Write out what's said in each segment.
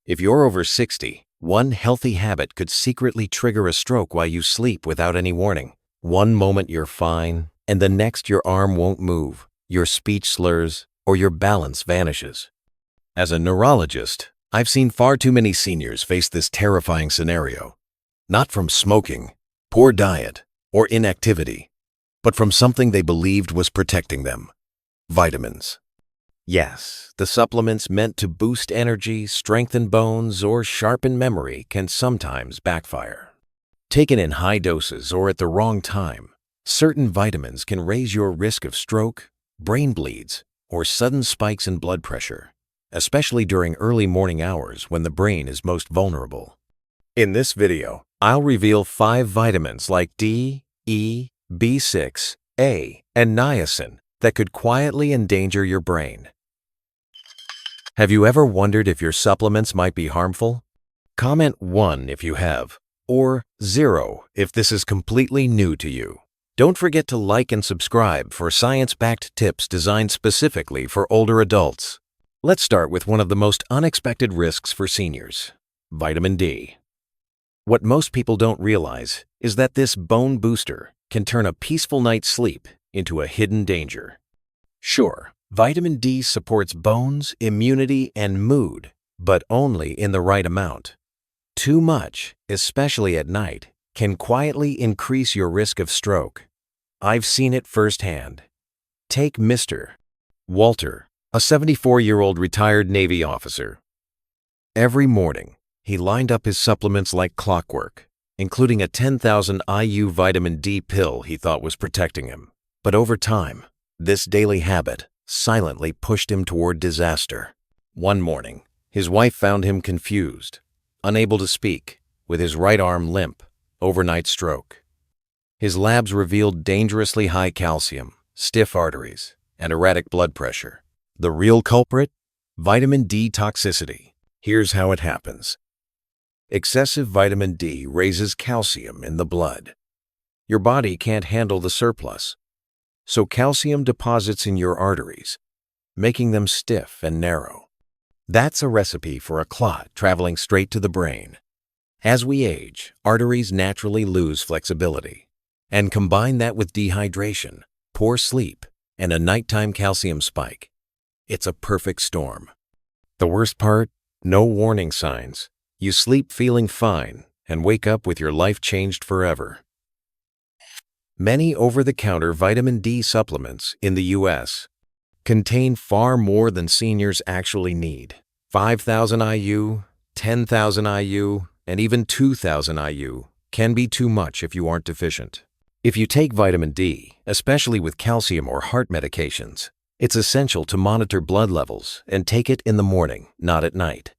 If you're over 60, one healthy habit could secretly trigger a stroke while you sleep without any warning. One moment you're fine, and the next your arm won't move, your speech slurs, or your balance vanishes. As a neurologist, I've seen far too many seniors face this terrifying scenario. Not from smoking, poor diet, or inactivity, but from something they believed was protecting them: vitamins. Yes, the supplements meant to boost energy, strengthen bones, or sharpen memory can sometimes backfire. Taken in high doses or at the wrong time, certain vitamins can raise your risk of stroke, brain bleeds, or sudden spikes in blood pressure, especially during early morning hours when the brain is most vulnerable. In this video, I'll reveal 5 vitamins like D, E, B6, A, and niacin that could quietly endanger your brain. Have you ever wondered if your supplements might be harmful? Comment 1 if you have, or 0 if this is completely new to you. Don't forget to like and subscribe for science-backed tips designed specifically for older adults. Let's start with one of the most unexpected risks for seniors: vitamin D. What most people don't realize is that this bone booster can turn a peaceful night's sleep into a hidden danger. Sure, vitamin D supports bones, immunity, and mood, but only in the right amount. Too much, especially at night, can quietly increase your risk of stroke. I've seen it firsthand. Take Mr. Walter, a 74-year-old retired Navy officer. Every morning, he lined up his supplements like clockwork, including a 10,000 IU vitamin D pill he thought was protecting him. But over time, this daily habit silently pushed him toward disaster. One morning, his wife found him confused, unable to speak, with his right arm limp, overnight stroke. His labs revealed dangerously high calcium, stiff arteries, and erratic blood pressure. The real culprit? Vitamin D toxicity. Here's how it happens. Excessive vitamin D raises calcium in the blood. Your body can't handle the surplus, so calcium deposits in your arteries, making them stiff and narrow. That's a recipe for a clot traveling straight to the brain. As we age, arteries naturally lose flexibility. And combine that with dehydration, poor sleep, and a nighttime calcium spike. It's a perfect storm. The worst part? No warning signs. You sleep feeling fine and wake up with your life changed forever. Many over-the-counter vitamin D supplements in the U.S. contain far more than seniors actually need. 5,000 IU, 10,000 IU, and even 2,000 IU can be too much if you aren't deficient. If you take vitamin D, especially with calcium or heart medications, it's essential to monitor blood levels and take it in the morning, not at night.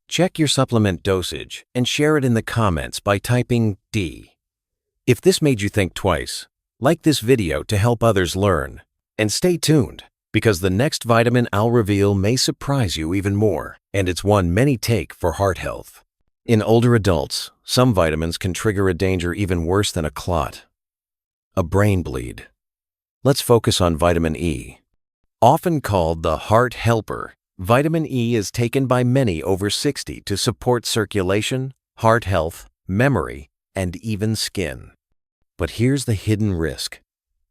Check your supplement dosage and share it in the comments by typing D. If this made you think twice, like this video to help others learn. And stay tuned, because the next vitamin I'll reveal may surprise you even more, and it's one many take for heart health. In older adults, some vitamins can trigger a danger even worse than a clot: a brain bleed. Let's focus on vitamin E. Often called the heart helper, vitamin E is taken by many over 60 to support circulation, heart health, memory, and even skin. But here's the hidden risk.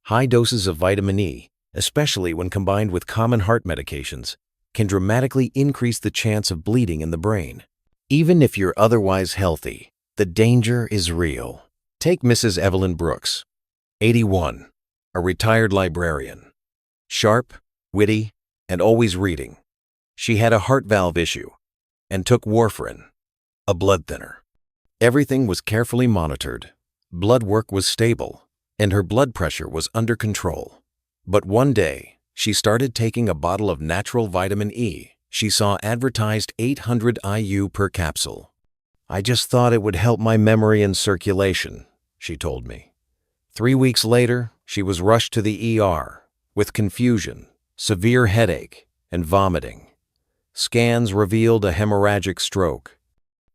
High doses of vitamin E, especially when combined with common heart medications, can dramatically increase the chance of bleeding in the brain. Even if you're otherwise healthy, the danger is real. Take Mrs. Evelyn Brooks, 81, a retired librarian. Sharp, witty, and always reading. She had a heart valve issue and took warfarin, a blood thinner. Everything was carefully monitored. Blood work was stable, and her blood pressure was under control. But one day, she started taking a bottle of natural vitamin E. She saw advertised 800 IU per capsule. "I just thought it would help my memory and circulation," she told me. 3 weeks later, she was rushed to the ER with confusion, severe headache, and vomiting. Scans revealed a hemorrhagic stroke.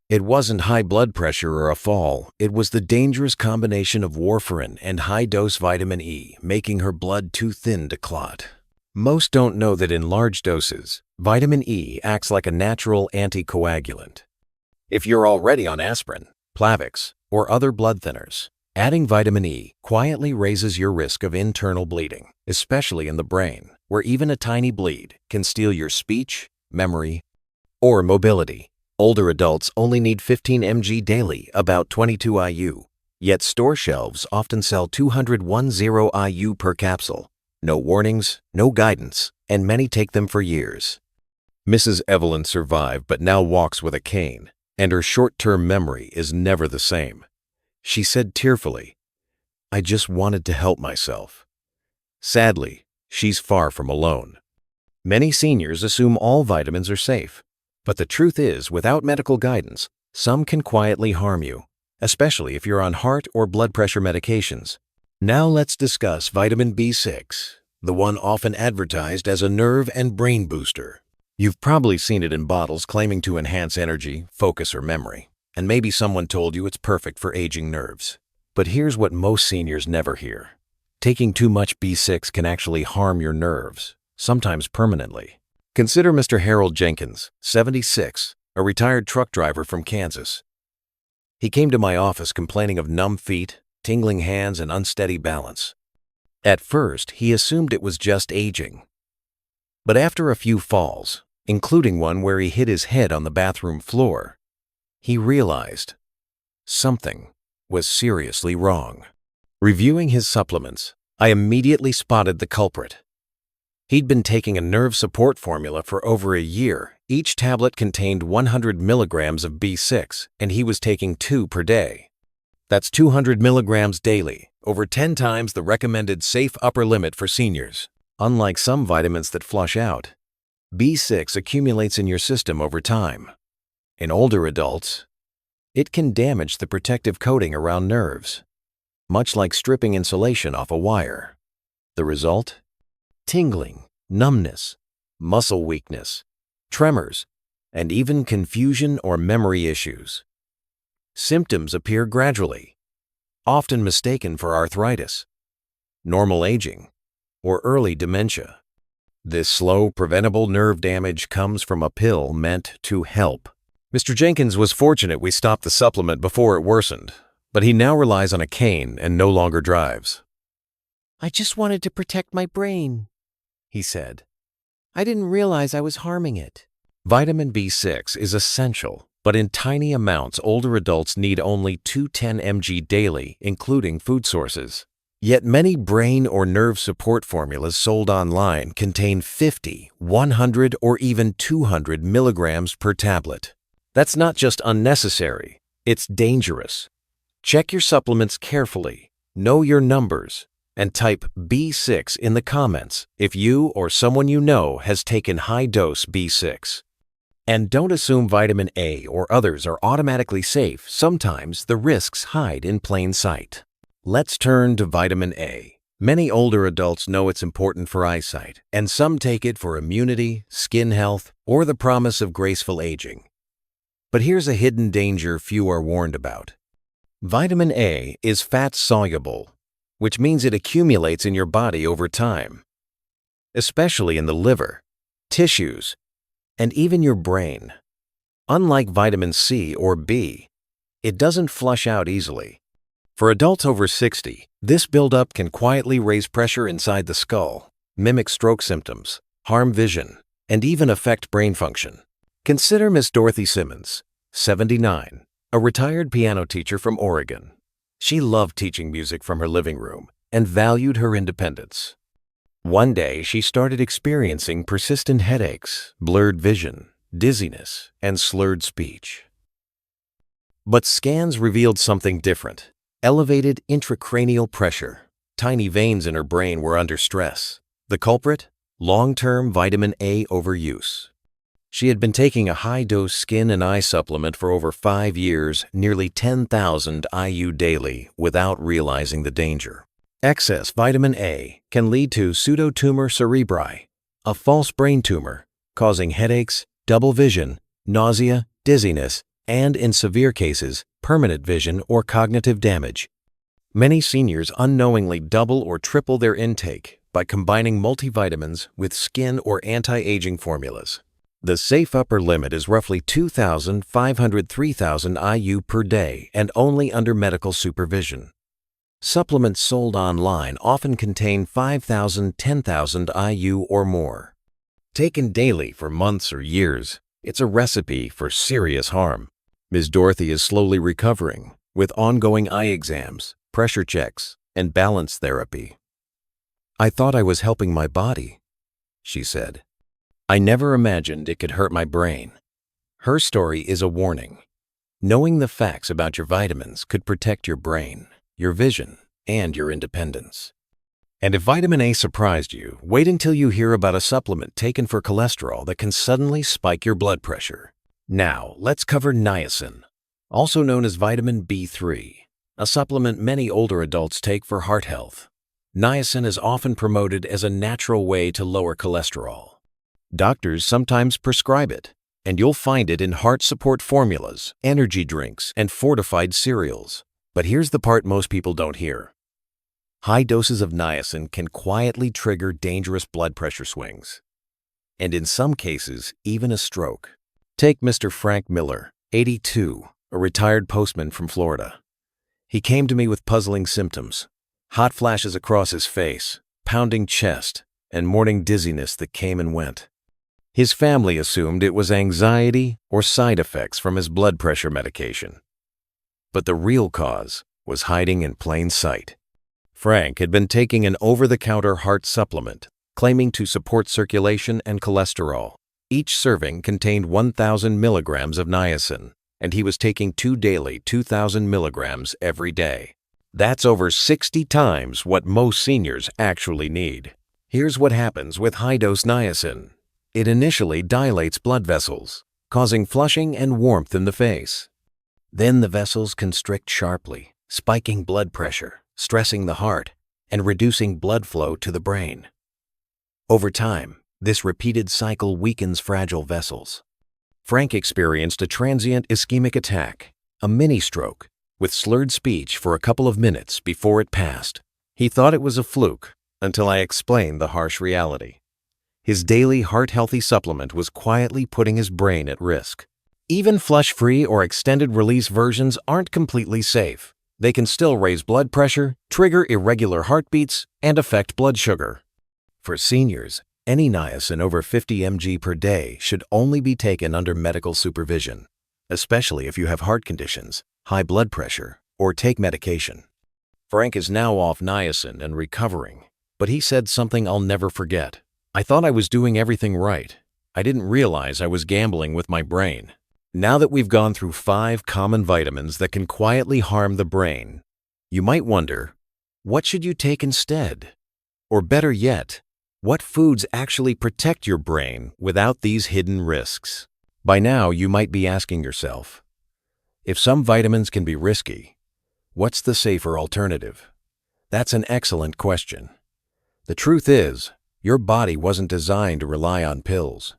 It wasn't high blood pressure or a fall. It was the dangerous combination of warfarin and high-dose vitamin E, making her blood too thin to clot. Most don't know that in large doses, Vitamin E acts like a natural anticoagulant. If you're already on aspirin, Plavix, or other blood thinners, adding vitamin E quietly raises your risk of internal bleeding, especially in the brain, where even a tiny bleed can steal your speech, memory, or mobility. Older adults only need 15 mg daily, about 22 IU, yet store shelves often sell 210 IU per capsule. No warnings, no guidance, and many take them for years. Mrs. Evelyn survived but now walks with a cane, and her short-term memory is never the same. She said tearfully, "I just wanted to help myself." Sadly, she's far from alone. Many seniors assume all vitamins are safe, but the truth is, without medical guidance, some can quietly harm you, especially if you're on heart or blood pressure medications. Now let's discuss vitamin B6, the one often advertised as a nerve and brain booster. You've probably seen it in bottles claiming to enhance energy, focus, or memory, and maybe someone told you it's perfect for aging nerves. But here's what most seniors never hear. Taking too much B6 can actually harm your nerves, sometimes permanently. Consider Mr. Harold Jenkins, 76, a retired truck driver from Kansas. He came to my office complaining of numb feet, tingling hands, and unsteady balance. At first, he assumed it was just aging. But after a few falls, including one where he hit his head on the bathroom floor, he realized something was seriously wrong. Reviewing his supplements, I immediately spotted the culprit. He'd been taking a nerve support formula for over a year. Each tablet contained 100 milligrams of B6, and he was taking 2 per day. That's 200 milligrams daily, over 10 times the recommended safe upper limit for seniors. Unlike some vitamins that flush out, B6 accumulates in your system over time. In older adults, it can damage the protective coating around nerves, much like stripping insulation off a wire. The result? Tingling, numbness, muscle weakness, tremors, and even confusion or memory issues. Symptoms appear gradually, often mistaken for arthritis, normal aging, or early dementia. This slow, preventable nerve damage comes from a pill meant to help. Mr. Jenkins was fortunate we stopped the supplement before it worsened, but he now relies on a cane and no longer drives. "I just wanted to protect my brain," he said. "I didn't realize I was harming it." Vitamin B6 is essential, but in tiny amounts older adults need only 210 mg daily, including food sources. Yet many brain or nerve support formulas sold online contain 50, 100, or even 200 milligrams per tablet. That's not just unnecessary, it's dangerous. Check your supplements carefully, know your numbers, and type B6 in the comments if you or someone you know has taken high-dose B6. And don't assume vitamin A or others are automatically safe. Sometimes the risks hide in plain sight. Let's turn to vitamin A. Many older adults know it's important for eyesight, and some take it for immunity, skin health, or the promise of graceful aging. But here's a hidden danger few are warned about. Vitamin A is fat-soluble, which means it accumulates in your body over time, especially in the liver, tissues, and even your brain. Unlike vitamin C or B, it doesn't flush out easily. For adults over 60, this buildup can quietly raise pressure inside the skull, mimic stroke symptoms, harm vision, and even affect brain function. Consider Miss Dorothy Simmons, 79, a retired piano teacher from Oregon. She loved teaching music from her living room and valued her independence. One day, she started experiencing persistent headaches, blurred vision, dizziness, and slurred speech. But scans revealed something different. Elevated intracranial pressure. Tiny veins in her brain were under stress. The culprit? Long-term vitamin A overuse. She had been taking a high-dose skin and eye supplement for over 5 years, nearly 10,000 IU daily, without realizing the danger. Excess vitamin A can lead to pseudotumor cerebri, a false brain tumor, causing headaches, double vision, nausea, dizziness, and in severe cases, permanent vision or cognitive damage. Many seniors unknowingly double or triple their intake by combining multivitamins with skin or anti-aging formulas. The safe upper limit is roughly 2,500 3,000 IU per day and only under medical supervision. Supplements sold online often contain 5,000, 10,000 IU or more. Taken daily for months or years, it's a recipe for serious harm. Ms. Dorothy is slowly recovering with ongoing eye exams, pressure checks, and balance therapy. "I thought I was helping my body," she said. "I never imagined it could hurt my brain." Her story is a warning. Knowing the facts about your vitamins could protect your brain, your vision, and your independence. And if vitamin A surprised you, wait until you hear about a supplement taken for cholesterol that can suddenly spike your blood pressure. Now, let's cover niacin, also known as vitamin B3, a supplement many older adults take for heart health. Niacin is often promoted as a natural way to lower cholesterol. Doctors sometimes prescribe it, and you'll find it in heart support formulas, energy drinks, and fortified cereals. But here's the part most people don't hear. High doses of niacin can quietly trigger dangerous blood pressure swings, and in some cases, even a stroke. Take Mr. Frank Miller, 82, a retired postman from Florida. He came to me with puzzling symptoms, hot flashes across his face, pounding chest, and morning dizziness that came and went. His family assumed it was anxiety or side effects from his blood pressure medication. But the real cause was hiding in plain sight. Frank had been taking an over-the-counter heart supplement, claiming to support circulation and cholesterol. Each serving contained 1,000 milligrams of niacin, and he was taking 2 daily 2,000 milligrams every day. That's over 60 times what most seniors actually need. Here's what happens with high-dose niacin. It initially dilates blood vessels, causing flushing and warmth in the face. Then the vessels constrict sharply, spiking blood pressure, stressing the heart, and reducing blood flow to the brain. Over time, this repeated cycle weakens fragile vessels. Frank experienced a transient ischemic attack, a mini-stroke, with slurred speech for a couple of minutes before it passed. He thought it was a fluke until I explained the harsh reality. His daily heart-healthy supplement was quietly putting his brain at risk. Even flush-free or extended-release versions aren't completely safe. They can still raise blood pressure, trigger irregular heartbeats, and affect blood sugar. For seniors, any niacin over 50 mg per day should only be taken under medical supervision, especially if you have heart conditions, high blood pressure, or take medication. Frank is now off niacin and recovering, but he said something I'll never forget. "I thought I was doing everything right. I didn't realize I was gambling with my brain." Now that we've gone through 5 common vitamins that can quietly harm the brain, you might wonder, what should you take instead? Or better yet, what foods actually protect your brain without these hidden risks? By now, you might be asking yourself, if some vitamins can be risky, what's the safer alternative? That's an excellent question. The truth is, your body wasn't designed to rely on pills.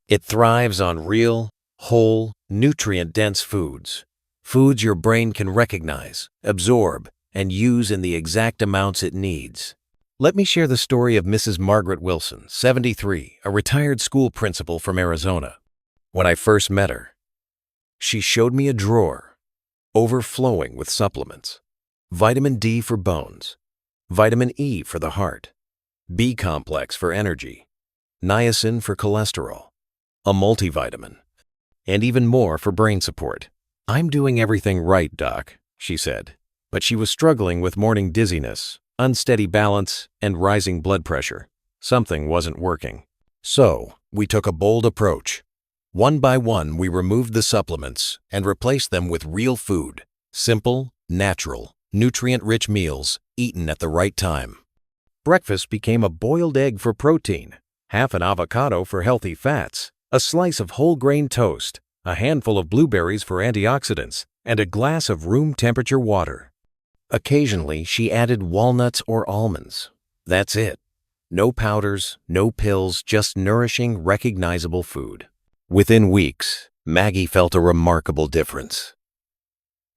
It thrives on real, whole, nutrient-dense foods. Foods your brain can recognize, absorb, and use in the exact amounts it needs. Let me share the story of Mrs. Margaret Wilson, 73, a retired school principal from Arizona. When I first met her, she showed me a drawer overflowing with supplements. Vitamin D for bones, vitamin E for the heart, B complex for energy, niacin for cholesterol, a multivitamin, and even more for brain support. "I'm doing everything right, Doc," she said, but she was struggling with morning dizziness, unsteady balance, and rising blood pressure. Something wasn't working. So, we took a bold approach. One by one, we removed the supplements and replaced them with real food, simple, natural, nutrient-rich meals eaten at the right time. Breakfast became a boiled egg for protein, half an avocado for healthy fats, a slice of whole grain toast, a handful of blueberries for antioxidants, and a glass of room-temperature water. Occasionally, she added walnuts or almonds. That's it. No powders, no pills, just nourishing, recognizable food. Within weeks, Maggie felt a remarkable difference.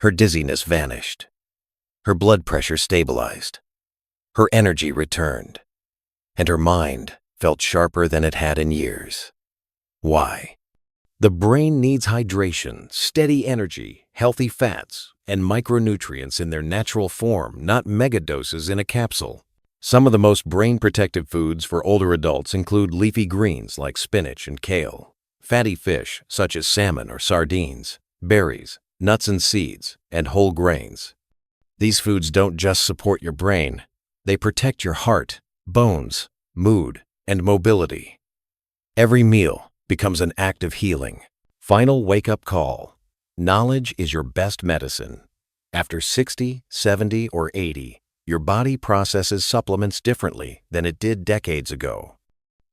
Her dizziness vanished. Her blood pressure stabilized. Her energy returned. And her mind felt sharper than it had in years. Why? The brain needs hydration, steady energy, healthy fats, and micronutrients in their natural form, not megadoses in a capsule. Some of the most brain-protective foods for older adults include leafy greens like spinach and kale, fatty fish such as salmon or sardines, berries, nuts and seeds, and whole grains. These foods don't just support your brain, they protect your heart, bones, mood, and mobility. Every meal becomes an act of healing. Final wake-up call. Knowledge is your best medicine. After 60, 70, or 80, your body processes supplements differently than it did decades ago.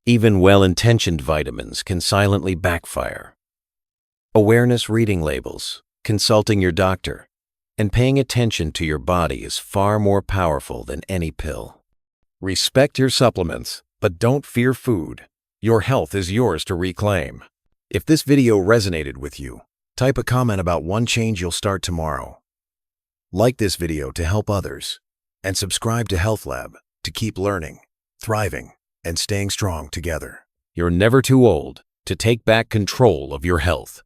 Even well-intentioned vitamins can silently backfire. Awareness reading labels, consulting your doctor, and paying attention to your body is far more powerful than any pill. Respect your supplements, but don't fear food. Your health is yours to reclaim. If this video resonated with you, type a comment about one change you'll start tomorrow. Like this video to help others, and subscribe to Health Lab to keep learning, thriving, and staying strong together. You're never too old to take back control of your health.